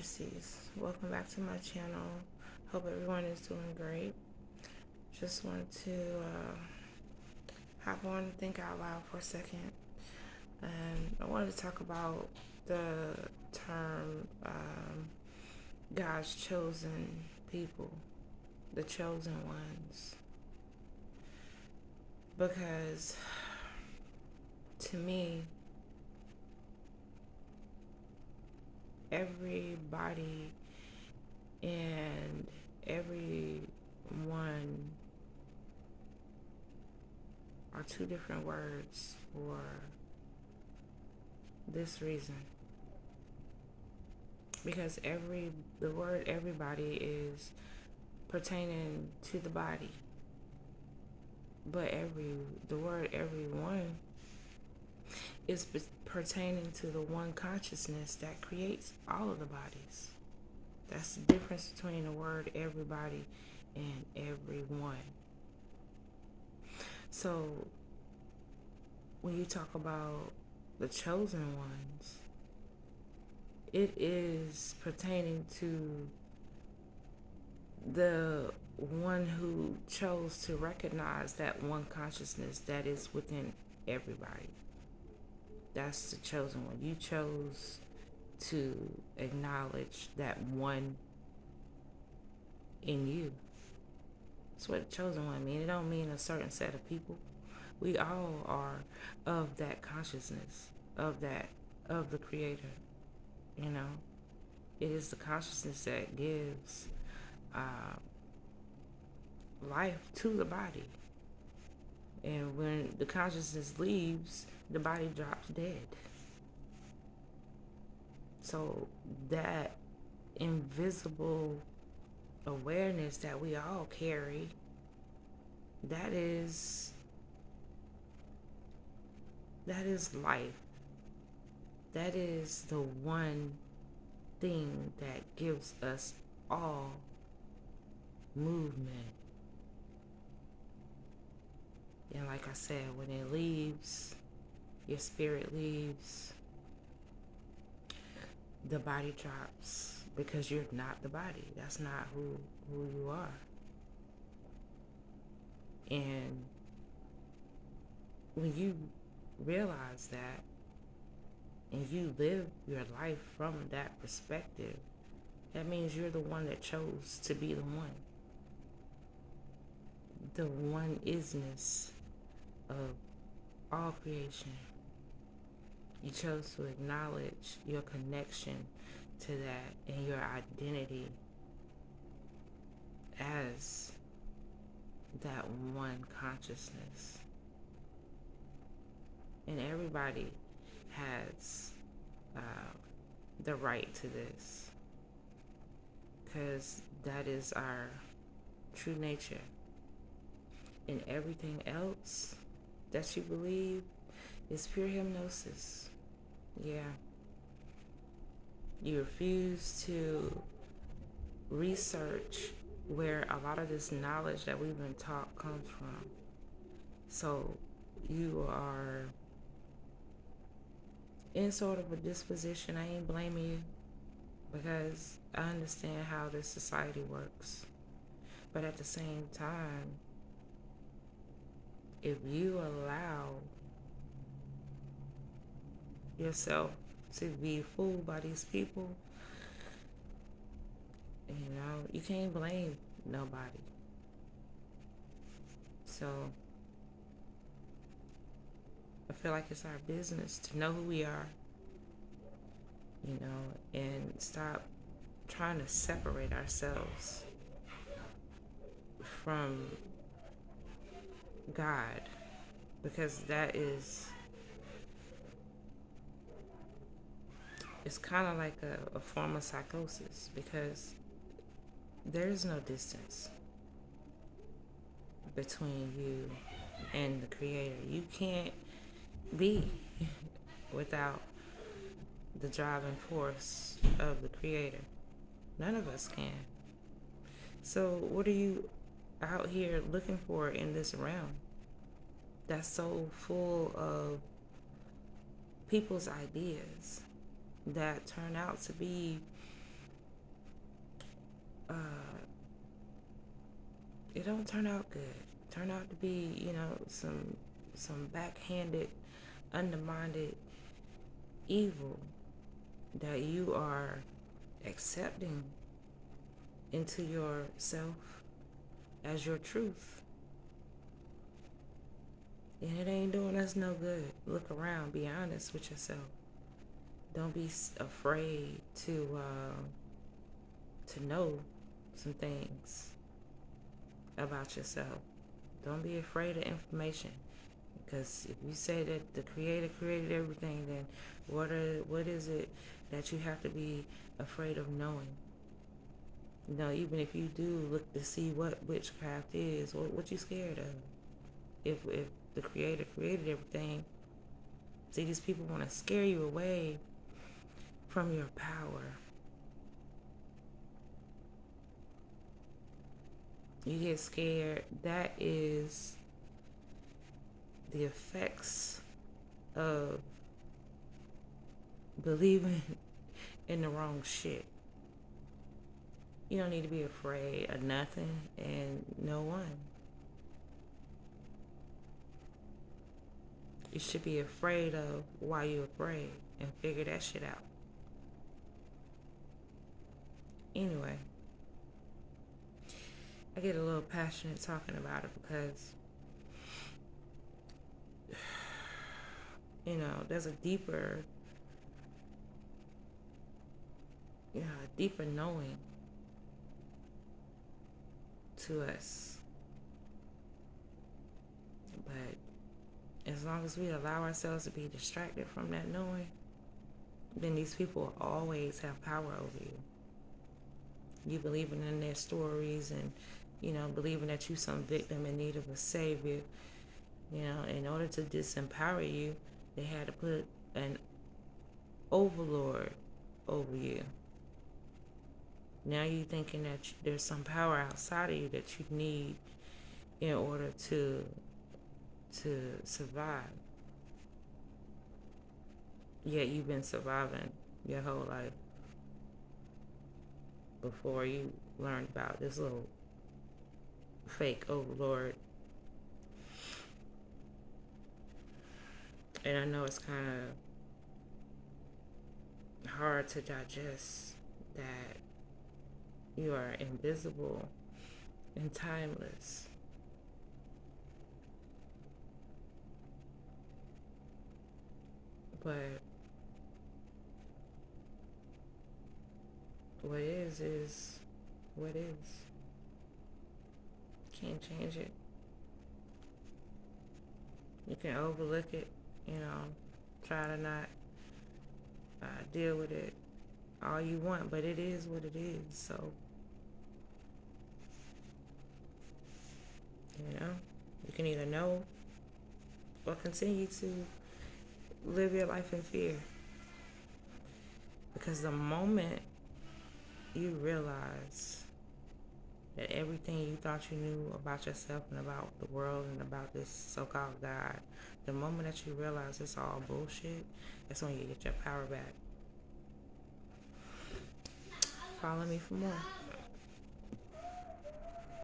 Mercies. Welcome back to my channel. Hope everyone is doing great. Just wanted to hop on and think out loud for a second. And I wanted to talk about the term God's chosen people, the chosen ones. Because to me, everybody and everyone are two different words for this reason. Because the word everybody is pertaining to the body. But the word everyone is pertaining to the one consciousness that creates all of the bodies. That's the difference between the word everybody and everyone. So when you talk about the chosen ones, it is pertaining to the one who chose to recognize that one consciousness that is within everybody. That's the chosen one. You chose to acknowledge that one in you. That's what the chosen one means. It don't mean a certain set of people. We all are of that consciousness, of the Creator. You know, it is the consciousness that gives life to the body. And when the consciousness leaves, the body drops dead. So that invisible awareness that we all carry, that is life. That is the one thing that gives us all movement. And like I said, when it leaves, your spirit leaves, the body drops, because you're not the body. That's not who you are. And when you realize that, and you live your life from that perspective, that means you're the one that chose to be the one. The one isness of all creation. You chose to acknowledge your connection to that and your identity as that one consciousness. And everybody has the right to this, because that is our true nature. And everything else that you believe is pure hypnosis. Yeah. You refuse to research where a lot of this knowledge that we've been taught comes from. So you are in sort of a disposition. I ain't blaming you, because I understand how this society works. But at the same time, if you allow yourself to be fooled by these people, you can't blame nobody. So I feel like it's our business to know who we are, and stop trying to separate ourselves from God, because that is, it's kind of like a form of psychosis, because there is no distance between you and the Creator. You can't be without the driving force of the Creator. None of us can. So what are you out here looking for in this realm that's so full of people's ideas that turn out to be it don't turn out good. Turn out to be, some backhanded, undermined evil that you are accepting into yourself as your truth. And it ain't doing us no good. Look around, be honest with yourself. Don't be afraid to know some things about yourself. Don't be afraid of information. Because if you say that the Creator created everything, then what is it that you have to be afraid of knowing? Even if you do look to see what witchcraft is, what you scared of? If the Creator created everything, see, these people want to scare you away from your power. You get scared. That is the effects of believing in the wrong shit. You don't need to be afraid of nothing and no one. You should be afraid of why you're afraid and figure that shit out. Anyway, I get a little passionate talking about it because, there's a deeper knowing to us. But as long as we allow ourselves to be distracted from that knowing, then these people will always have power over you. You believing in their stories and, believing that you some victim in need of a savior. In order to disempower you, they had to put an overlord over you. Now you thinking that there's some power outside of you that you need in order to survive. Yet you've been surviving your whole life before you learned about this little fake overlord. And I know it's kind of hard to digest that you are invisible and timeless. But what is what is. Can't change it. You can overlook it, try to not deal with it all you want, but it is what it is. So, you can either know or continue to live your life in fear. Because the moment you realize that everything you thought you knew about yourself and about the world and about this so-called God, the moment that you realize it's all bullshit, that's when you get your power back. Follow me for more.